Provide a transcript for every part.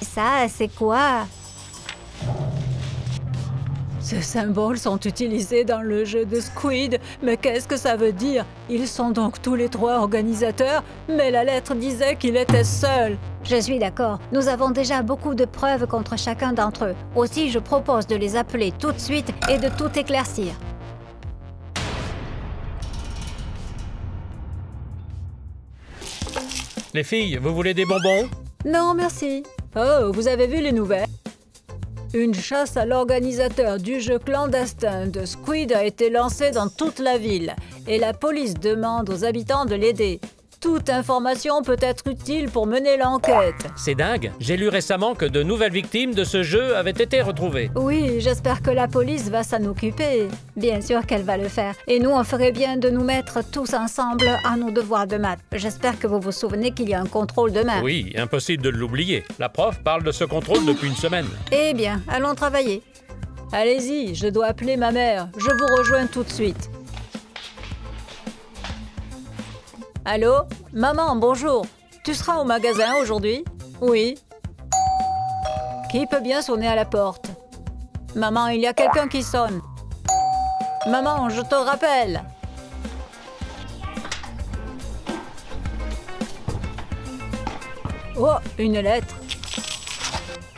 Ça, c'est quoi? Ces symboles sont utilisés dans le jeu de Squid, mais qu'est-ce que ça veut dire? Ils sont donc tous les trois organisateurs, mais la lettre disait qu'il était seul. Je suis d'accord. Nous avons déjà beaucoup de preuves contre chacun d'entre eux. Aussi, je propose de les appeler tout de suite et de tout éclaircir. Les filles, vous voulez des bonbons? Non, merci. Oh, vous avez vu les nouvelles? Une chasse à l'organisateur du jeu clandestin de Squid a été lancée dans toute la ville et la police demande aux habitants de l'aider. Toute information peut être utile pour mener l'enquête. C'est dingue. J'ai lu récemment que de nouvelles victimes de ce jeu avaient été retrouvées. Oui, j'espère que la police va s'en occuper. Bien sûr qu'elle va le faire. Et nous, on ferait bien de nous mettre tous ensemble à nos devoirs de maths. J'espère que vous vous souvenez qu'il y a un contrôle demain. Oui, impossible de l'oublier. La prof parle de ce contrôle depuis une semaine. Eh bien, allons travailler. Allez-y, je dois appeler ma mère. Je vous rejoins tout de suite. Allô? Maman, bonjour. Tu seras au magasin aujourd'hui? Oui. Qui peut bien sonner à la porte? Maman, il y a quelqu'un qui sonne. Maman, je te rappelle. Oh, une lettre.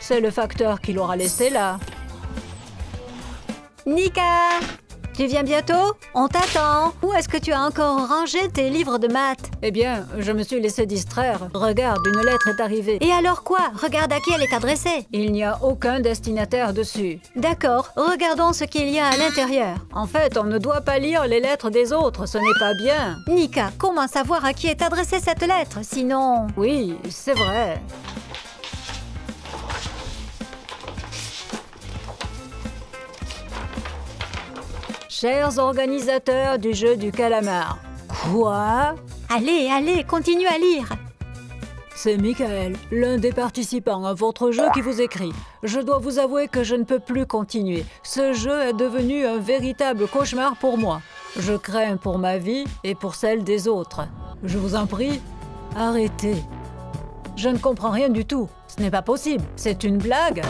C'est le facteur qui l'aura laissée là. Nika! Tu viens bientôt? On t'attend. Où est-ce que tu as encore rangé tes livres de maths? Eh bien, je me suis laissé distraire. Regarde, une lettre est arrivée. Et alors quoi? Regarde à qui elle est adressée. Il n'y a aucun destinataire dessus. D'accord, regardons ce qu'il y a à l'intérieur. En fait, on ne doit pas lire les lettres des autres, ce n'est pas bien. Nika, comment savoir à qui est adressée cette lettre? Sinon... Oui, c'est vrai. Chers organisateurs du jeu du calamar. Quoi? Allez, allez, continue à lire. C'est Michael, l'un des participants à votre jeu qui vous écrit. Je dois vous avouer que je ne peux plus continuer. Ce jeu est devenu un véritable cauchemar pour moi. Je crains pour ma vie et pour celle des autres. Je vous en prie, arrêtez. Je ne comprends rien du tout. Ce n'est pas possible. C'est une blague.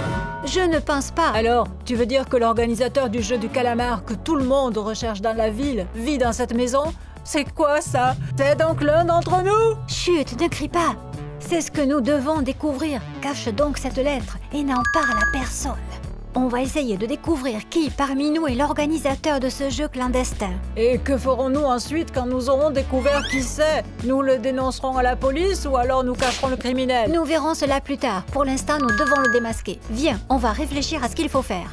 Je ne pense pas. Alors, tu veux dire que l'organisateur du jeu du calamar que tout le monde recherche dans la ville vit dans cette maison? C'est quoi ça? C'est donc l'un d'entre nous? Chut, ne crie pas. C'est ce que nous devons découvrir. Cache donc cette lettre et n'en parle à personne. On va essayer de découvrir qui parmi nous est l'organisateur de ce jeu clandestin. Et que ferons-nous ensuite quand nous aurons découvert qui c'est? Nous le dénoncerons à la police ou alors nous cacherons le criminel? Nous verrons cela plus tard. Pour l'instant, nous devons le démasquer. Viens, on va réfléchir à ce qu'il faut faire.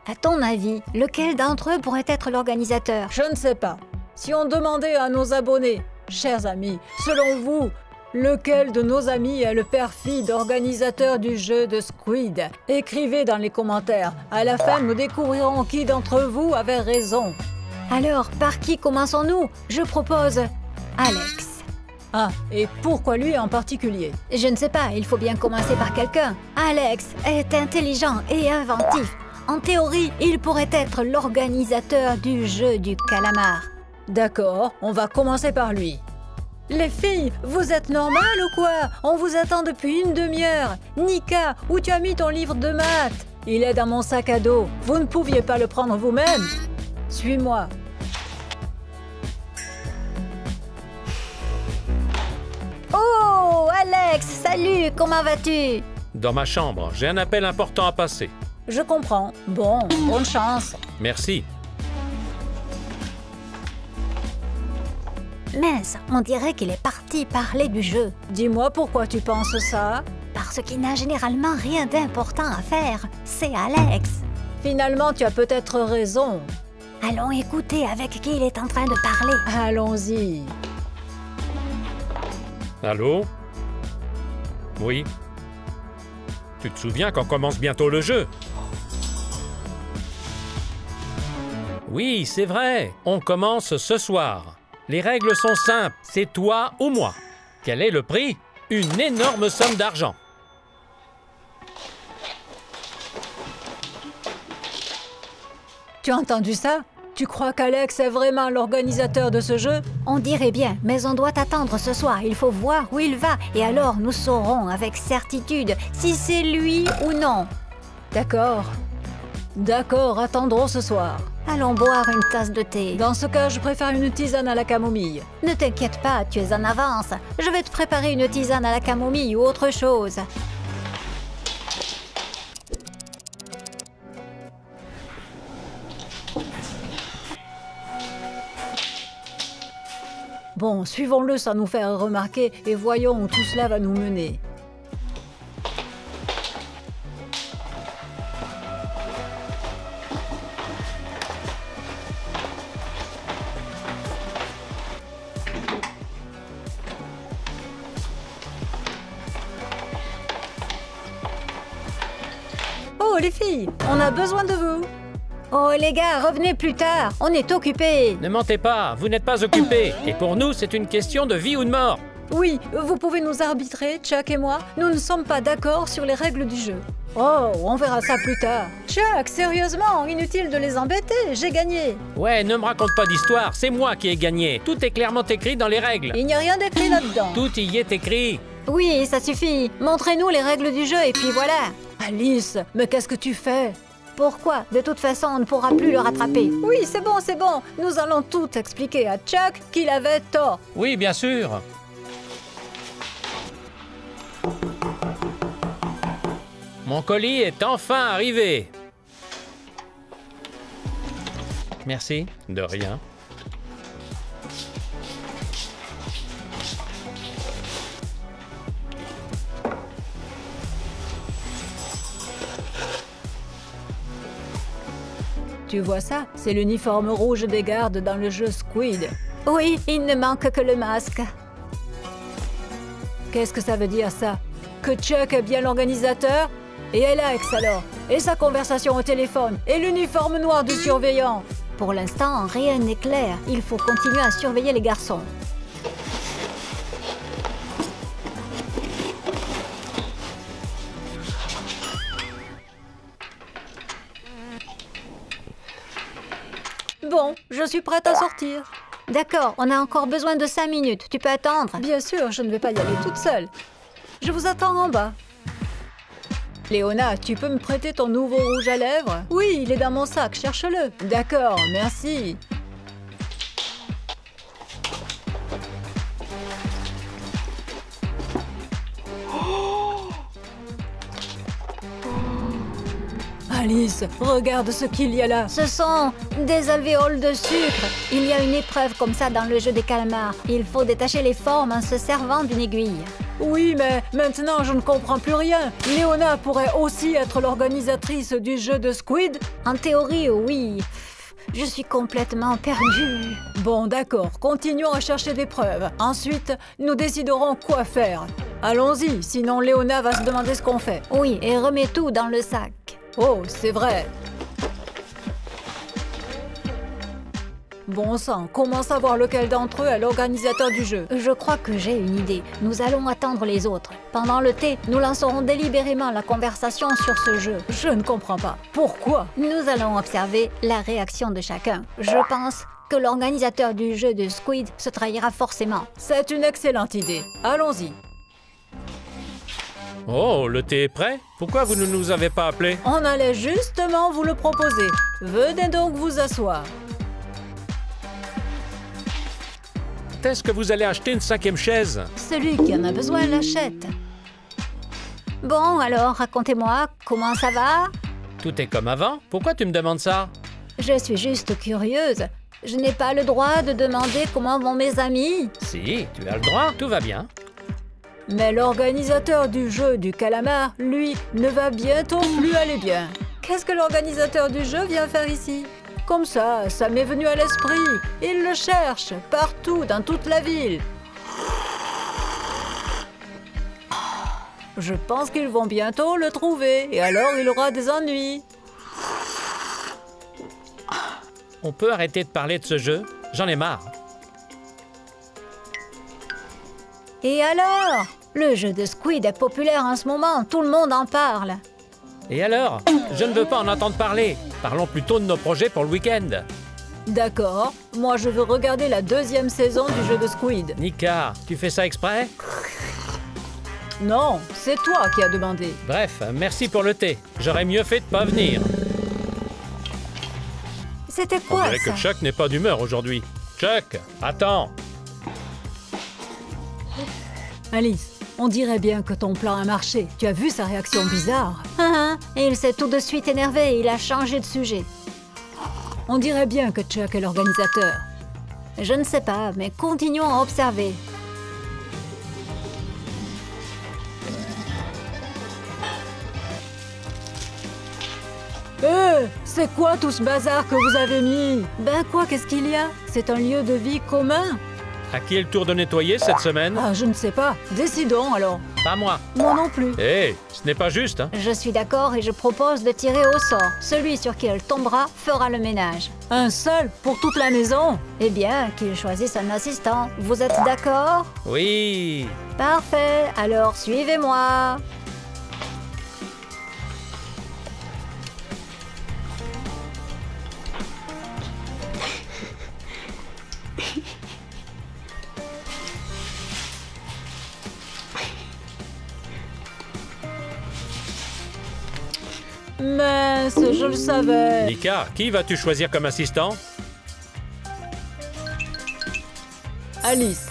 À ton avis, lequel d'entre eux pourrait être l'organisateur? Je ne sais pas. Si on demandait à nos abonnés, chers amis, selon vous, lequel de nos amis est le perfide organisateur du jeu de Squid? Écrivez dans les commentaires. À la fin, nous découvrirons qui d'entre vous avait raison. Alors, par qui commençons-nous? Je propose Alex. Ah, et pourquoi lui en particulier? Je ne sais pas, il faut bien commencer par quelqu'un. Alex est intelligent et inventif. En théorie, il pourrait être l'organisateur du jeu du calamar. D'accord, on va commencer par lui. Les filles, vous êtes normales ou quoi? On vous attend depuis une demi-heure. Nika, où tu as mis ton livre de maths? Il est dans mon sac à dos. Vous ne pouviez pas le prendre vous-même? Suis-moi. Oh, Alex, salut, comment vas-tu? Dans ma chambre, j'ai un appel important à passer. Je comprends. Bon, bonne chance. Merci. Mince, on dirait qu'il est parti parler du jeu. Dis-moi pourquoi tu penses ça? Parce qu'il n'a généralement rien d'important à faire. C'est Alex. Finalement, tu as peut-être raison. Allons écouter avec qui il est en train de parler. Allons-y. Allô? Oui? Tu te souviens qu'on commence bientôt le jeu? Oui, c'est vrai. On commence ce soir. Les règles sont simples. C'est toi ou moi. Quel est le prix? Une énorme somme d'argent. Tu as entendu ça? Tu crois qu'Alex est vraiment l'organisateur de ce jeu? On dirait bien, mais on doit attendre ce soir. Il faut voir où il va. Et alors, nous saurons avec certitude si c'est lui ou non. D'accord. D'accord, attendrons ce soir. Allons boire une tasse de thé. Dans ce cas, je préfère une tisane à la camomille. Ne t'inquiète pas, tu es en avance. Je vais te préparer une tisane à la camomille ou autre chose. Bon, suivons-le sans nous faire remarquer et voyons où tout cela va nous mener. Oh les filles, on a besoin de vous. Oh les gars, revenez plus tard. On est occupés. Ne mentez pas, vous n'êtes pas occupés. Et pour nous, c'est une question de vie ou de mort. Oui, vous pouvez nous arbitrer, Chuck et moi. Nous ne sommes pas d'accord sur les règles du jeu. Oh, on verra ça plus tard. Chuck, sérieusement, inutile de les embêter, j'ai gagné. Ouais, ne me raconte pas d'histoire, c'est moi qui ai gagné. Tout est clairement écrit dans les règles. Il n'y a rien d'écrit là-dedans. Tout y est écrit. Oui, ça suffit. Montrez-nous les règles du jeu et puis voilà. Alice, mais qu'est-ce que tu fais? Pourquoi? De toute façon, on ne pourra plus le rattraper. Oui, c'est bon, c'est bon. Nous allons tout expliquer à Chuck qu'il avait tort. Oui, bien sûr. Mon colis est enfin arrivé. Merci, de rien. Tu vois ça? C'est l'uniforme rouge des gardes dans le jeu Squid. Oui, il ne manque que le masque. Qu'est-ce que ça veut dire ça? Que Chuck est bien l'organisateur? Et Alex alors? Et sa conversation au téléphone? Et l'uniforme noir du surveillant? Pour l'instant, rien n'est clair. Il faut continuer à surveiller les garçons. Bon, je suis prête à sortir. D'accord, on a encore besoin de 5 minutes. Tu peux attendre? Bien sûr, je ne vais pas y aller toute seule. Je vous attends en bas. Léona, tu peux me prêter ton nouveau rouge à lèvres? Oui, il est dans mon sac, cherche-le. D'accord, merci. Alice, regarde ce qu'il y a là. Ce sont des alvéoles de sucre. Il y a une épreuve comme ça dans le jeu des calmars. Il faut détacher les formes en se servant d'une aiguille. Oui, mais maintenant je ne comprends plus rien. Léona pourrait aussi être l'organisatrice du jeu de Squid? En théorie, oui. Je suis complètement perdue. Bon, d'accord. Continuons à chercher des preuves. Ensuite, nous déciderons quoi faire. Allons-y, sinon Léona va se demander ce qu'on fait. Oui, et remets tout dans le sac. Oh, c'est vrai. Bon sang, comment savoir lequel d'entre eux est l'organisateur du jeu? Je crois que j'ai une idée. Nous allons attendre les autres. Pendant le thé, nous lancerons délibérément la conversation sur ce jeu. Je ne comprends pas. Pourquoi? Nous allons observer la réaction de chacun. Je pense que l'organisateur du jeu de Squid se trahira forcément. C'est une excellente idée. Allons-y. Oh, le thé est prêt? Pourquoi vous ne nous avez pas appelés? On allait justement vous le proposer. Venez donc vous asseoir. Est-ce que vous allez acheter une 5e chaise? Celui qui en a besoin l'achète. Bon, alors, racontez-moi, comment ça va? Tout est comme avant? Pourquoi tu me demandes ça? Je suis juste curieuse. Je n'ai pas le droit de demander comment vont mes amis. Si, tu as le droit, tout va bien. Mais l'organisateur du jeu du calamar, lui, ne va bientôt plus aller bien. Qu'est-ce que l'organisateur du jeu vient faire ici? Comme ça m'est venu à l'esprit. Il le cherche, partout, dans toute la ville. Je pense qu'ils vont bientôt le trouver, et alors il aura des ennuis. On peut arrêter de parler de ce jeu? J'en ai marre. Et alors? Le jeu de Squid est populaire en ce moment, tout le monde en parle. Et alors? Je ne veux pas en entendre parler. Parlons plutôt de nos projets pour le week-end. D'accord. Moi, je veux regarder la 2e saison du jeu de Squid. Nika, tu fais ça exprès? Non, c'est toi qui as demandé. Bref, merci pour le thé. J'aurais mieux fait de pas venir. C'était On quoi dirait ça? que Chuck n'est pas d'humeur aujourd'hui. Chuck, attends. Alice, on dirait bien que ton plan a marché. Tu as vu sa réaction bizarre? Et il s'est tout de suite énervé et il a changé de sujet. On dirait bien que Chuck est l'organisateur. Je ne sais pas, mais continuons à observer. C'est quoi tout ce bazar que vous avez mis? Ben quoi, qu'est-ce qu'il y a? C'est un lieu de vie commun? À qui est le tour de nettoyer cette semaine? Ah, je ne sais pas. Décidons alors. Pas moi. Moi non plus. Hé, ce n'est pas juste, hein? Je suis d'accord et je propose de tirer au sort. Celui sur qui elle tombera fera le ménage. Un seul pour toute la maison? Eh bien, qu'il choisisse un assistant. Vous êtes d'accord? Oui. Parfait, alors suivez-moi. Mince, je le savais. Nika, qui vas-tu choisir comme assistant? Alice.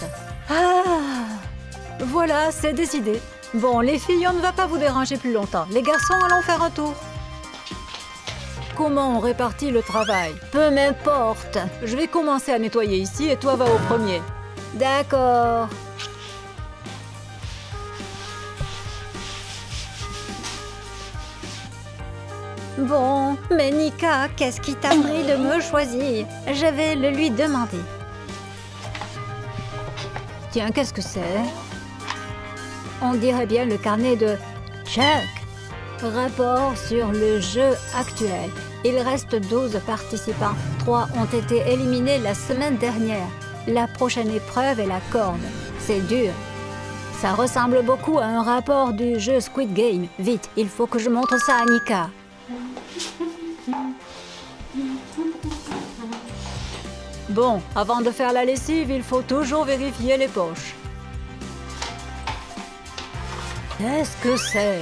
Ah! Voilà, c'est décidé. Bon, les filles, on ne va pas vous déranger plus longtemps. Les garçons, allons faire un tour. Comment on répartit le travail? Peu m'importe. Je vais commencer à nettoyer ici et toi va au premier. D'accord. Bon, mais Nika, qu'est-ce qui t'a pris de me choisir? Je vais le lui demander. Tiens, qu'est-ce que c'est? On dirait bien le carnet de Chuck. Rapport sur le jeu actuel. Il reste 12 participants. 3 ont été éliminés la semaine dernière. La prochaine épreuve est la corde. C'est dur. Ça ressemble beaucoup à un rapport du jeu Squid Game. Vite, il faut que je montre ça à Nika. Bon, avant de faire la lessive, il faut toujours vérifier les poches. Qu'est-ce que c'est?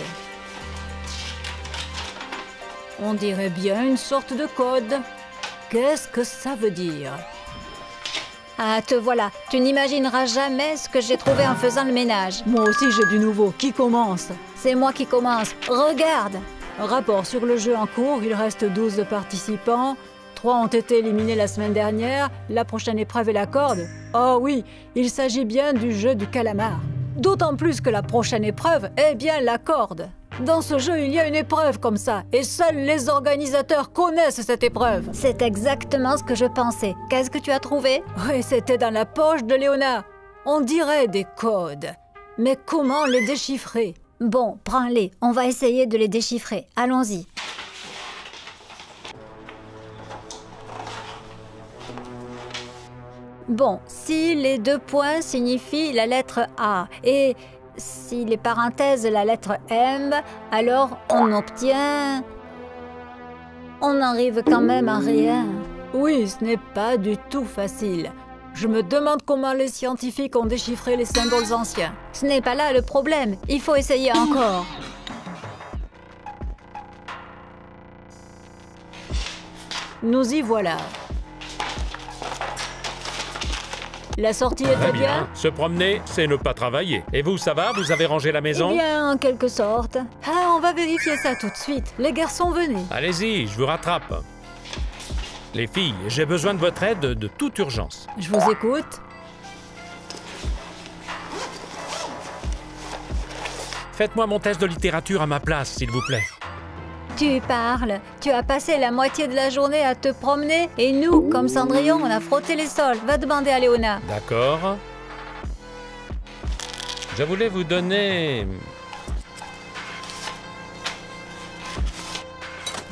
On dirait bien une sorte de code. Qu'est-ce que ça veut dire? Ah, te voilà. Tu n'imagineras jamais ce que j'ai trouvé en faisant le ménage. Moi aussi, j'ai du nouveau. Qui commence? C'est moi qui commence. Regarde. Rapport sur le jeu en cours, il reste 12 participants. 3 ont été éliminés la semaine dernière. La prochaine épreuve est la corde. Oh oui, il s'agit bien du jeu du calamar. D'autant plus que la prochaine épreuve est bien la corde. Dans ce jeu, il y a une épreuve comme ça, et seuls les organisateurs connaissent cette épreuve. C'est exactement ce que je pensais. Qu'est-ce que tu as trouvé? Oui, c'était dans la poche de Léona. On dirait des codes. Mais comment les déchiffrer? Bon, prends-les. On va essayer de les déchiffrer. Allons-y. Bon, si les 2 points signifient la lettre A et si les parenthèses la lettre M, alors on obtient... On n'arrive quand même à rien. Oui, ce n'est pas du tout facile. Je me demande comment les scientifiques ont déchiffré les symboles anciens. Ce n'est pas là le problème. Il faut essayer encore. Nous y voilà. La sortie était Très bien? bien. Se promener, c'est ne pas travailler. Et vous, ça va? Vous avez rangé la maison? Eh bien, en quelque sorte. Ah, on va vérifier ça tout de suite. Les garçons, venez. Allez-y, je vous rattrape. Les filles, j'ai besoin de votre aide de toute urgence. Je vous écoute. Faites-moi mon test de littérature à ma place, s'il vous plaît. Tu parles. Tu as passé la moitié de la journée à te promener et nous, comme Cendrillon, on a frotté les sols. Va demander à Léona. D'accord. Je voulais vous donner...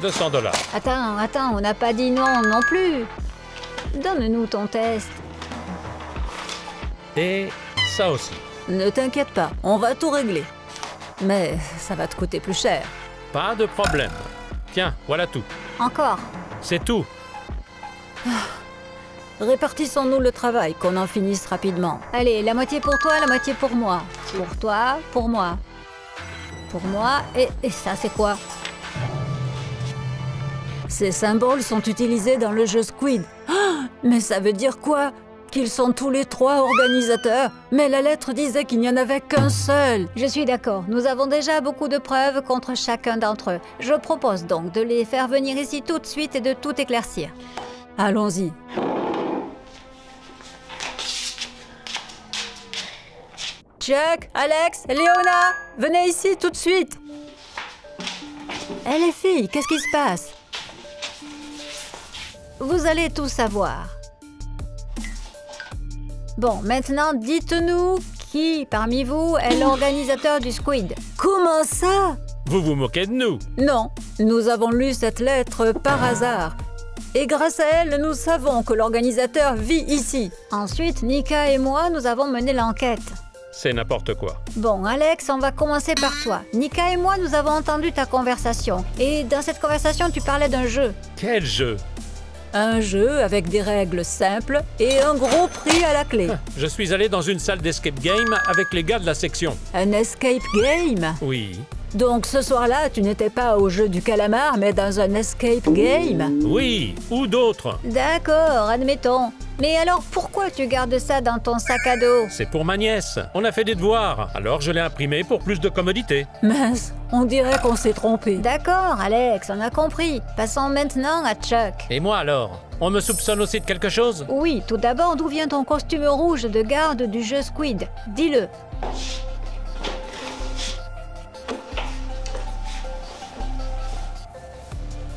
200 $. Attends, on n'a pas dit non non plus. Donne-nous ton test. Et ça aussi. Ne t'inquiète pas, on va tout régler. Mais ça va te coûter plus cher. Pas de problème. Tiens, voilà tout. Encore. C'est tout. Répartissons-nous le travail, qu'on en finisse rapidement. Allez, la moitié pour toi, la moitié pour moi. Pour toi, pour moi. Pour moi, et ça c'est quoi? Ces symboles sont utilisés dans le jeu Squid. Ah, mais ça veut dire quoi? Qu'ils sont tous les trois organisateurs? Mais la lettre disait qu'il n'y en avait qu'un seul. Je suis d'accord, nous avons déjà beaucoup de preuves contre chacun d'entre eux. Je propose donc de les faire venir ici tout de suite et de tout éclaircir. Allons-y. Chuck, Alex, Léona, venez ici tout de suite. Eh les filles, qu'est-ce qui se passe? Vous allez tout savoir. Bon, maintenant, dites-nous qui, parmi vous, est l'organisateur du Squid? Comment ça? Vous vous moquez de nous? Non, nous avons lu cette lettre par hasard. Et grâce à elle, nous savons que l'organisateur vit ici. Ensuite, Nika et moi, nous avons mené l'enquête. C'est n'importe quoi. Bon, Alex, on va commencer par toi. Nika et moi, nous avons entendu ta conversation. Et dans cette conversation, tu parlais d'un jeu. Quel jeu? Un jeu avec des règles simples et un gros prix à la clé. Je suis allé dans une salle d'escape game avec les gars de la section. Un escape game? Oui. Donc ce soir-là, tu n'étais pas au jeu du calamar, mais dans un escape game? Oui, ou d'autres. D'accord, admettons. Mais alors, pourquoi tu gardes ça dans ton sac à dos? C'est pour ma nièce. On a fait des devoirs, alors je l'ai imprimé pour plus de commodité. Mince, on dirait qu'on s'est trompé. D'accord, Alex, on a compris. Passons maintenant à Chuck. Et moi alors? On me soupçonne aussi de quelque chose? Oui, tout d'abord, d'où vient ton costume rouge de garde du jeu Squid? Dis-le.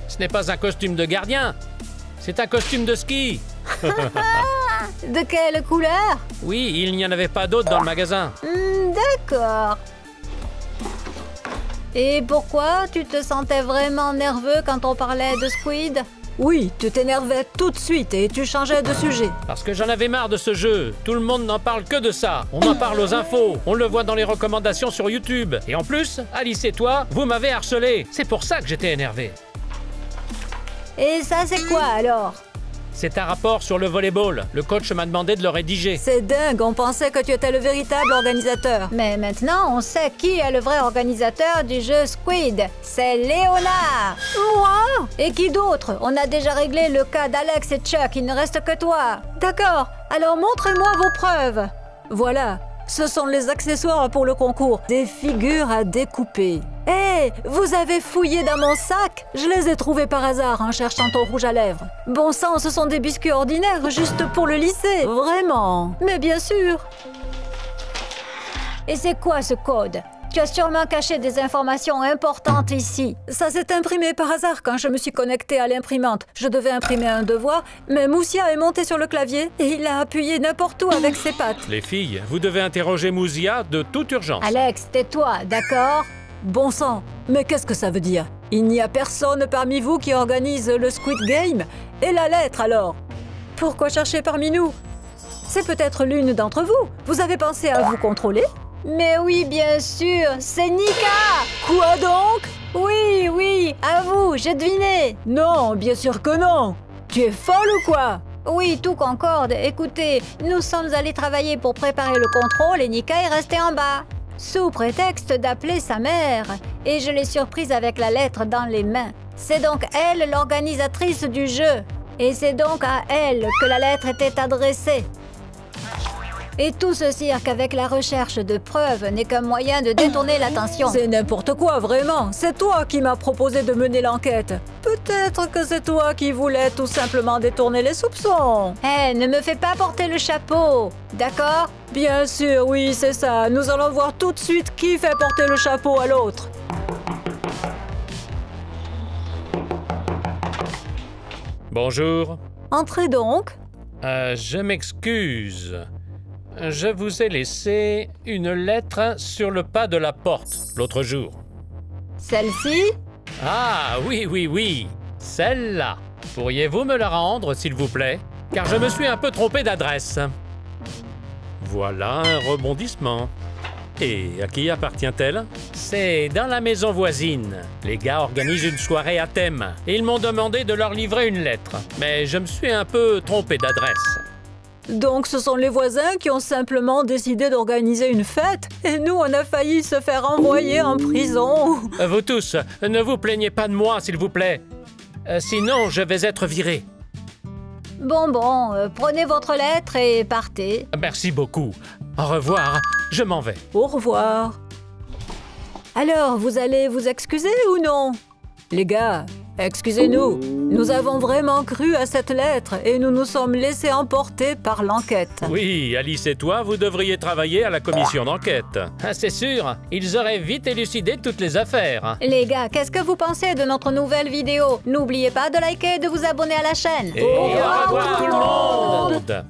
Ce n'est pas un costume de gardien, c'est un costume de ski. De quelle couleur? Oui, il n'y en avait pas d'autres dans le magasin. D'accord. Et pourquoi tu te sentais vraiment nerveux quand on parlait de Squid? Oui, tu t'énervais tout de suite et tu changeais de sujet. Parce que j'en avais marre de ce jeu. Tout le monde n'en parle que de ça. On en parle aux infos. On le voit dans les recommandations sur YouTube. Et en plus, Alice et toi, vous m'avez harcelé. C'est pour ça que j'étais énervé. Et ça, c'est quoi alors? C'est un rapport sur le volleyball. Le coach m'a demandé de le rédiger. C'est dingue, on pensait que tu étais le véritable organisateur. Mais maintenant, on sait qui est le vrai organisateur du jeu Squid. C'est Léonard. Moi? Et qui d'autre? On a déjà réglé le cas d'Alex et Chuck, il ne reste que toi. D'accord, alors montrez-moi vos preuves. Voilà, ce sont les accessoires pour le concours. Des figures à découper. Hé, vous avez fouillé dans mon sac? Je les ai trouvés par hasard en cherchant ton rouge à lèvres. Bon sang, ce sont des biscuits ordinaires juste pour le lycée. Vraiment? Mais bien sûr. Et c'est quoi ce code? Tu as sûrement caché des informations importantes ici. Ça s'est imprimé par hasard quand je me suis connectée à l'imprimante. Je devais imprimer un devoir, mais Moussia est monté sur le clavier et il a appuyé n'importe où avec ses pattes. Les filles, vous devez interroger Mouzia de toute urgence. Alex, tais-toi, d'accord? Bon sang, mais qu'est-ce que ça veut dire? Il n'y a personne parmi vous qui organise le Squid Game? Et la lettre alors? Pourquoi chercher parmi nous? C'est peut-être l'une d'entre vous. Vous avez pensé à vous contrôler? Mais oui, bien sûr, c'est Nika! Quoi donc? Oui, oui, à vous, j'ai deviné! Non, bien sûr que non! Tu es folle ou quoi? Oui, tout concorde. Écoutez, nous sommes allés travailler pour préparer le contrôle et Nika est restée en bas, sous prétexte d'appeler sa mère. Et je l'ai surprise avec la lettre dans les mains. C'est donc elle l'organisatrice du jeu. Et c'est donc à elle que la lettre était adressée. Et tout ce cirque avec la recherche de preuves n'est qu'un moyen de détourner l'attention. C'est n'importe quoi, vraiment. C'est toi qui m'as proposé de mener l'enquête. Peut-être que c'est toi qui voulais tout simplement détourner les soupçons. Hé, ne me fais pas porter le chapeau, d'accord? Bien sûr, oui, c'est ça. Nous allons voir tout de suite qui fait porter le chapeau à l'autre. Bonjour. Entrez donc. Je m'excuse. Je vous ai laissé une lettre sur le pas de la porte l'autre jour. Celle-ci? Ah, oui, oui, oui. Celle-là. Pourriez-vous me la rendre, s'il vous plaît? Car je me suis un peu trompé d'adresse. Voilà un rebondissement. Et à qui appartient-elle? C'est dans la maison voisine. Les gars organisent une soirée à thème. Ils m'ont demandé de leur livrer une lettre. Mais je me suis un peu trompé d'adresse. Donc ce sont les voisins qui ont simplement décidé d'organiser une fête et nous on a failli se faire envoyer en prison. Vous tous, ne vous plaignez pas de moi, s'il vous plaît. Sinon, je vais être viré. Bon, prenez votre lettre et partez. Merci beaucoup. Au revoir, je m'en vais. Au revoir. Alors, vous allez vous excuser ou non? Les gars, excusez-nous. Nous avons vraiment cru à cette lettre et nous nous sommes laissés emporter par l'enquête. Oui, Alice et toi, vous devriez travailler à la commission d'enquête. Ah, c'est sûr, ils auraient vite élucidé toutes les affaires. Les gars, qu'est-ce que vous pensez de notre nouvelle vidéo? N'oubliez pas de liker et de vous abonner à la chaîne. Et au revoir tout le monde!